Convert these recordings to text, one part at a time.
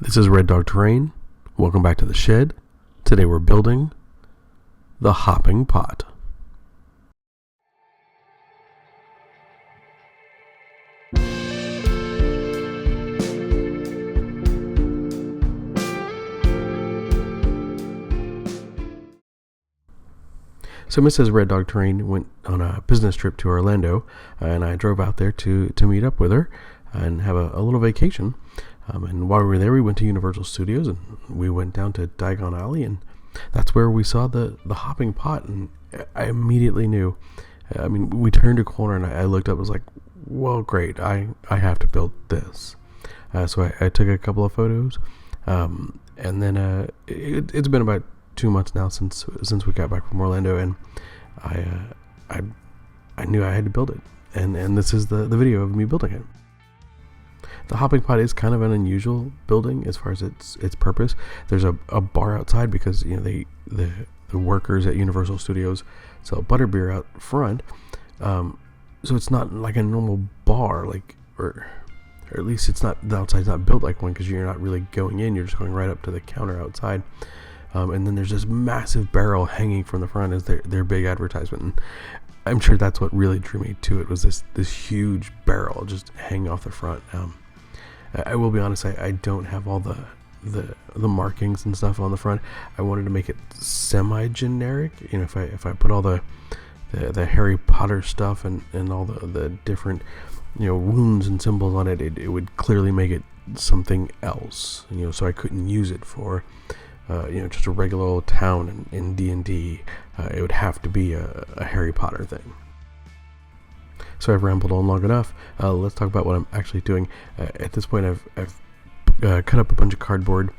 This is Red Dog Terrain. Welcome back to the shed. Today we're building the hopping pot. So Mrs. Red Dog Terrain went on a business trip to Orlando, and I drove out there to meet up with her and have a little vacation. And while we were there, we went to Universal Studios, and we went down to Diagon Alley, and that's where we saw the hopping pot, and I immediately knew. I mean, we turned a corner, and I looked up and was like, well, great, I have to build this. So I took a couple of photos, and then it's been about 2 months now since we got back from Orlando, and I knew I had to build it, and this is the video of me building it. The hopping pot is kind of an unusual building as far as its purpose. There's a bar outside because the workers at Universal Studios sell butterbeer out front, so it's not like a normal bar, or at least it's not, the outside's not built like one, because you're not really going in, you're just going right up to the counter outside. And then there's this massive barrel hanging from the front as their big advertisement. And I'm sure that's what really drew me to it, was this huge barrel just hanging off the front. I will be honest, I don't have all the markings and stuff on the front. I wanted to make it semi-generic. If I put all the Harry Potter stuff and all the different runes and symbols on it, it would clearly make it something else. So I couldn't use it for just a regular old town in D&D. It would have to be a Harry Potter thing. So I've rambled on long enough. Let's talk about what I'm actually doing. At this point, I've cut up a bunch of cardboard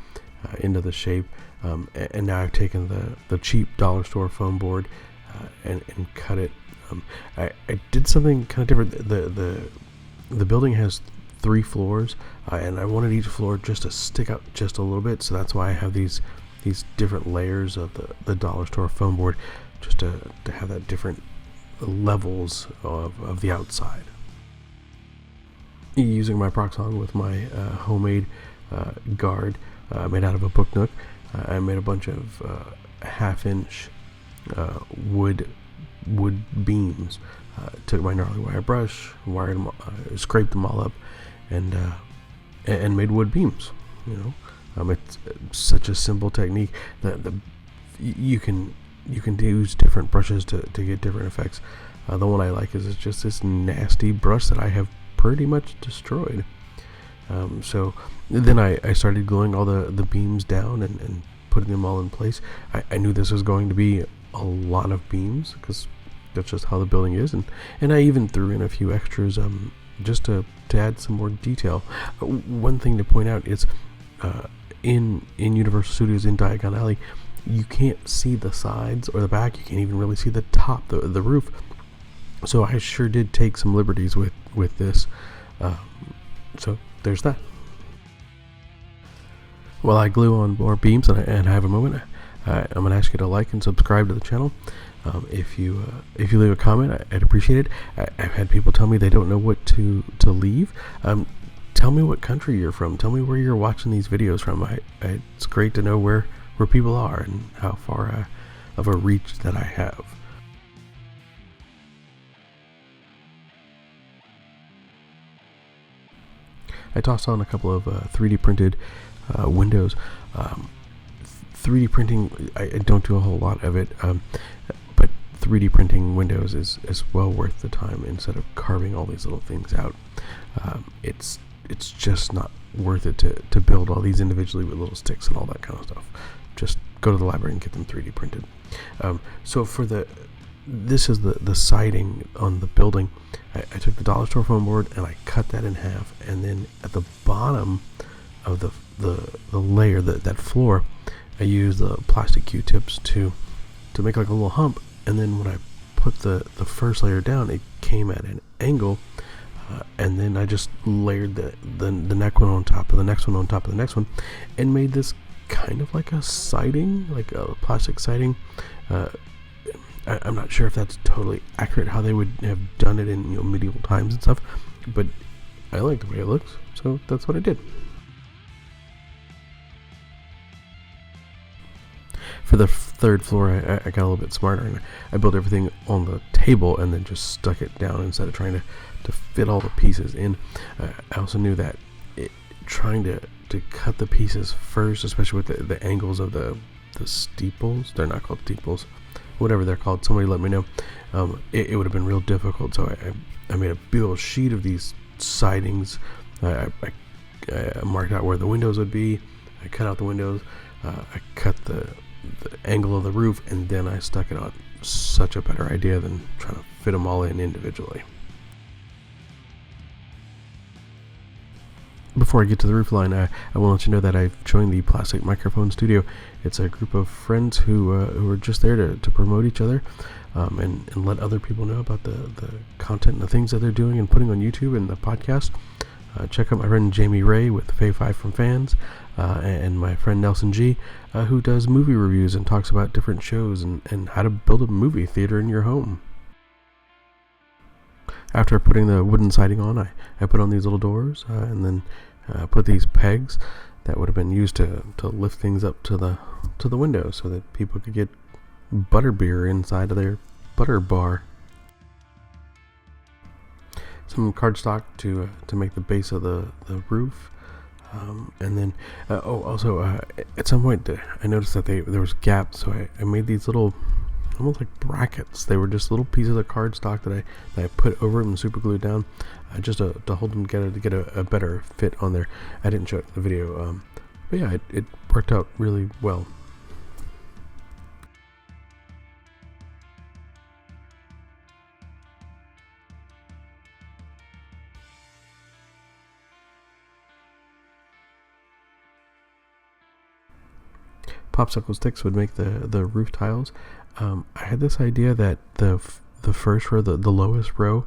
into the shape, and now I've taken the cheap dollar store foam board and cut it. I did something kind of different. The building has 3 floors, and I wanted each floor just to stick out just a little bit, so that's why I have these different layers of the dollar store foam board, just to have that different levels of the outside. Using my Proxon with my homemade guard made out of a book nook, I made a bunch of half-inch wood beams. Took my gnarly wire brush, wired them, scraped them all up, and made wood beams. It's such a simple technique that you can use different brushes to get different effects. The one I like is just this nasty brush that I have pretty much destroyed. So then I started gluing all the beams down and putting them all in place. I knew this was going to be a lot of beams, because that's just how the building is, and I even threw in a few extras just to add some more detail. One thing to point out is in Universal Studios in Diagon Alley, you can't see the sides or the back. You can't even really see the top, the roof. So I sure did take some liberties with this. So there's that. While I glue on more beams and I have a moment, I'm going to ask you to like and subscribe to the channel. If you leave a comment, I'd appreciate it. I've had people tell me they don't know what to leave. Tell me what country you're from. Tell me where you're watching these videos from. It's great to know where people are and how far of a reach that I have. I tossed on a couple of 3D printed windows. 3D printing, I don't do a whole lot of it, but 3D printing windows is well worth the time instead of carving all these little things out. It's just not worth it to build all these individually with little sticks and all that kind of stuff. Just go to the library and get them 3D printed. So for this is the siding on the building. I took the dollar store foam board and I cut that in half, and then at the bottom of the layer, that floor, I used the plastic Q-tips to make like a little hump, and then when I put the first layer down, it came at an angle, and then I just layered the next one on top of the next one on top of the next one, and made this kind of like a siding, like a plastic siding. I'm not sure if that's totally accurate how they would have done it in medieval times and stuff, but I like the way it looks, so that's what I did. For the third floor, I got a little bit smarter, and I built everything on the table and then just stuck it down instead of trying to fit all the pieces in. I also knew that trying to cut the pieces first, especially with the angles of the steeples, they're not called steeples, whatever they're called, somebody let me know. It would have been real difficult, so I made a big old sheet of these sidings. I marked out where the windows would be. I cut out the windows. I cut the angle of the roof, and then I stuck it on. Such a better idea than trying to fit them all in individually. Before I get to the roof line, I will let you know that I've joined the Plastic Microphone Studio. It's a group of friends who are just there to promote each other and let other people know about the content and the things that they're doing and putting on YouTube and the podcast. Check out my friend Jamie Ray with Fay5 from Fans and my friend Nelson G, who does movie reviews and talks about different shows and how to build a movie theater in your home. After putting the wooden siding on, I put on these little doors and then put these pegs that would have been used to lift things up to the window so that people could get butterbeer inside of their butter bar. Some cardstock to make the base of the roof, and then also at some point I noticed that there was gaps, so I made these little almost like brackets. They were just little pieces of cardstock that I put over them and super glued down, just to hold them together to get a better fit on there. I didn't show it in the video, but yeah, it worked out really well. Popsicle sticks would make the roof tiles. I had this idea that the first row, the lowest row,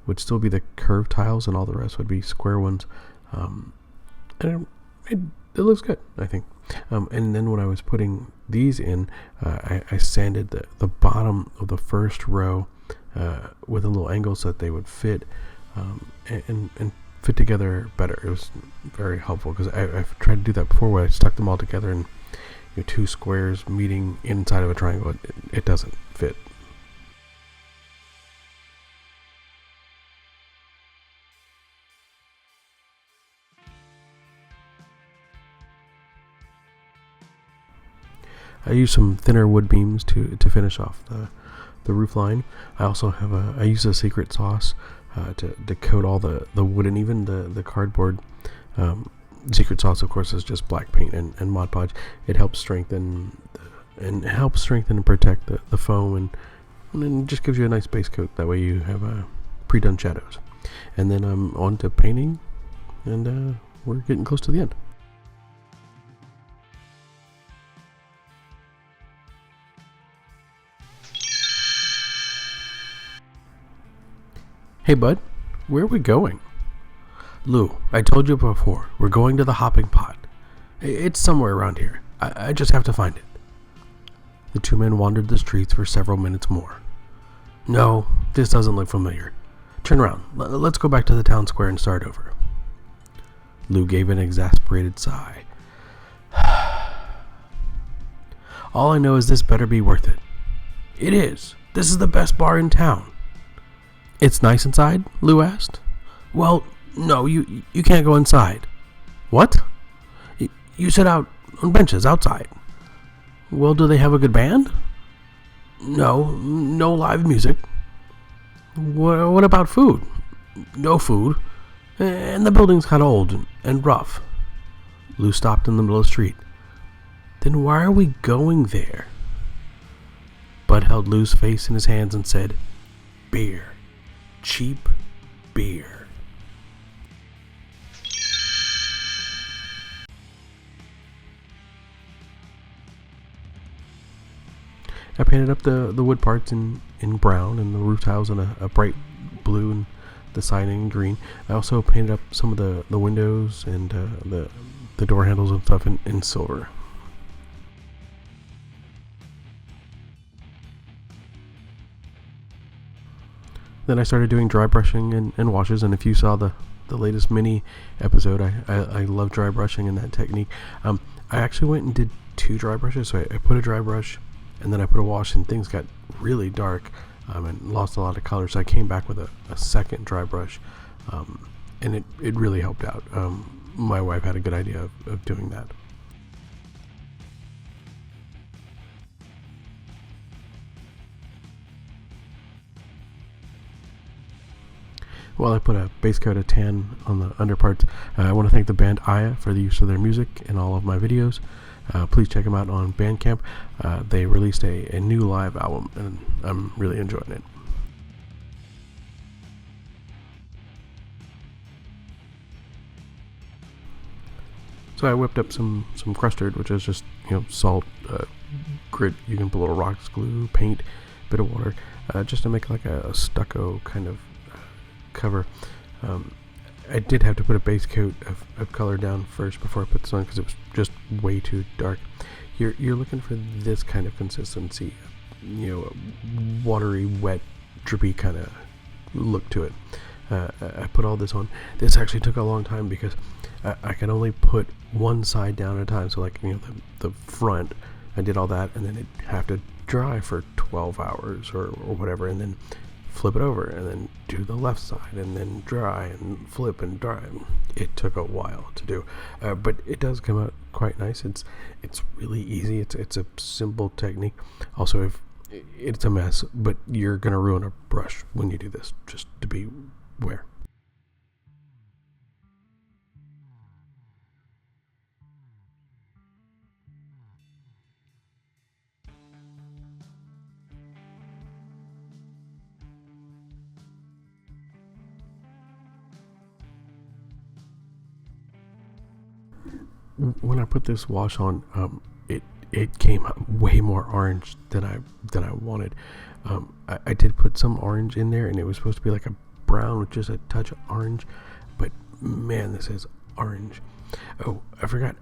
would still be the curved tiles and all the rest would be square ones. And it looks good, I think. And then when I was putting these in, I sanded the bottom of the first row with a little angle so that they would fit and fit together better. It was very helpful because I've tried to do that before where I stuck them all together and two squares meeting inside of a triangle. It doesn't fit. I use some thinner wood beams to finish off the roof line. I also have I use a secret sauce to coat all the wood and even the cardboard. Secret sauce, of course, is just black paint and Mod Podge. It helps strengthen and protect the foam and just gives you a nice base coat. That way you have pre-done shadows. And then I'm on to painting, and we're getting close to the end. Hey bud, where are we going? Lou, I told you before, we're going to the hopping pot. It's somewhere around here. I just have to find it. The two men wandered the streets for several minutes more. No, this doesn't look familiar. Turn around. Let's go back to the town square and start over. Lou gave an exasperated sigh. All I know is this better be worth it. It is. This is the best bar in town. It's nice inside? Lou asked. Well, no, you can't go inside. What? You sit out on benches outside. Well, do they have a good band? No live music. What about food? No food. And the building's kind of old and rough. Lou stopped in the middle of the street. Then why are we going there? Bud held Lou's face in his hands and said, Beer. Cheap beer. I painted up the wood parts in brown and the roof tiles in a bright blue and the siding in green. I also painted up some of the windows and the door handles and stuff in silver. Then I started doing dry brushing and washes, and if you saw the the latest mini episode, I love dry brushing and that technique. I actually went and did 2 dry brushes. So I put a dry brush and then I put a wash, and things got really dark and lost a lot of color. So I came back with a second dry brush, and it really helped out. My wife had a good idea of doing that. Well, I put a base coat of tan on the underparts. I want to thank the band Aya for the use of their music in all of my videos. Please check them out on Bandcamp. They released a new live album, and I'm really enjoying it. So I whipped up some custard, which is just salt, grit. You can put a little rocks glue, paint, bit of water, just to make like a stucco kind of cover. I did have to put a base coat of color down first before I put this on because it was just way too dark. You're looking for this kind of consistency, watery, wet, drippy kind of look to it. I put all this on. This actually took a long time because I can only put one side down at a time. So like the front, I did all that, and then it'd have to dry for 12 hours or whatever, and then flip it over, and then do the left side, and then dry and flip and dry. It took a while to do, but it does come out quite nice. It's really easy. It's a simple technique. Also, if it's a mess, but you're gonna ruin a brush when you do this, just to be aware. When I put this wash on, it came out way more orange than I wanted. I did put some orange in there, and it was supposed to be like a brown with just a touch of orange, but man, this is orange. Oh, I forgot.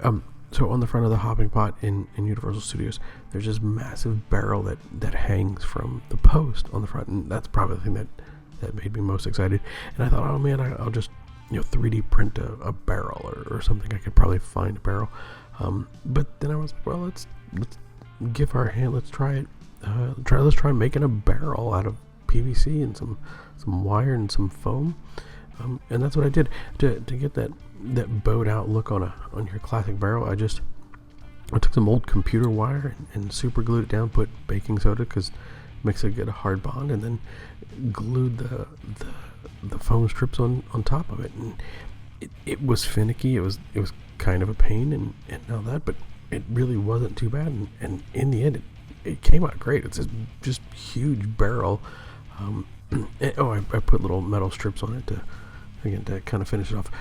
So on the front of the hopping pot in Universal Studios, there's this massive barrel that hangs from the post on the front, and that's probably the thing that made me most excited. And I thought, oh man, I'll just 3D print a barrel or something. I could probably find a barrel, but then I was like, well, let's give our hand. Let's try it. Let's try making a barrel out of PVC and some wire and some foam, and that's what I did to get that bowed out look on your classic barrel. I took some old computer wire and super glued it down. Put baking soda because it makes a good hard bond, and then glued the foam strips on top of it, and it was finicky. It was kind of a pain and all that, but it really wasn't too bad, and in the end it came out great. It's just huge barrel. I put little metal strips on it to kind of finish it off.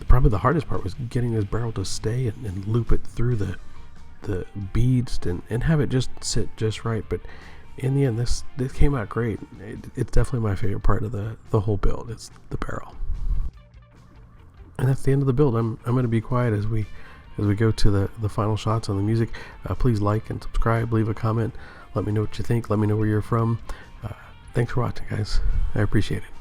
Probably the hardest part was getting this barrel to stay and loop it through the beads and have it just sit just right, but in the end, this came out great. It's definitely my favorite part of the whole build. It's the barrel. And that's the end of the build. I'm going to be quiet as we go to the final shots on the music. Please like and subscribe. Leave a comment. Let me know what you think. Let me know where you're from. Thanks for watching, guys. I appreciate it.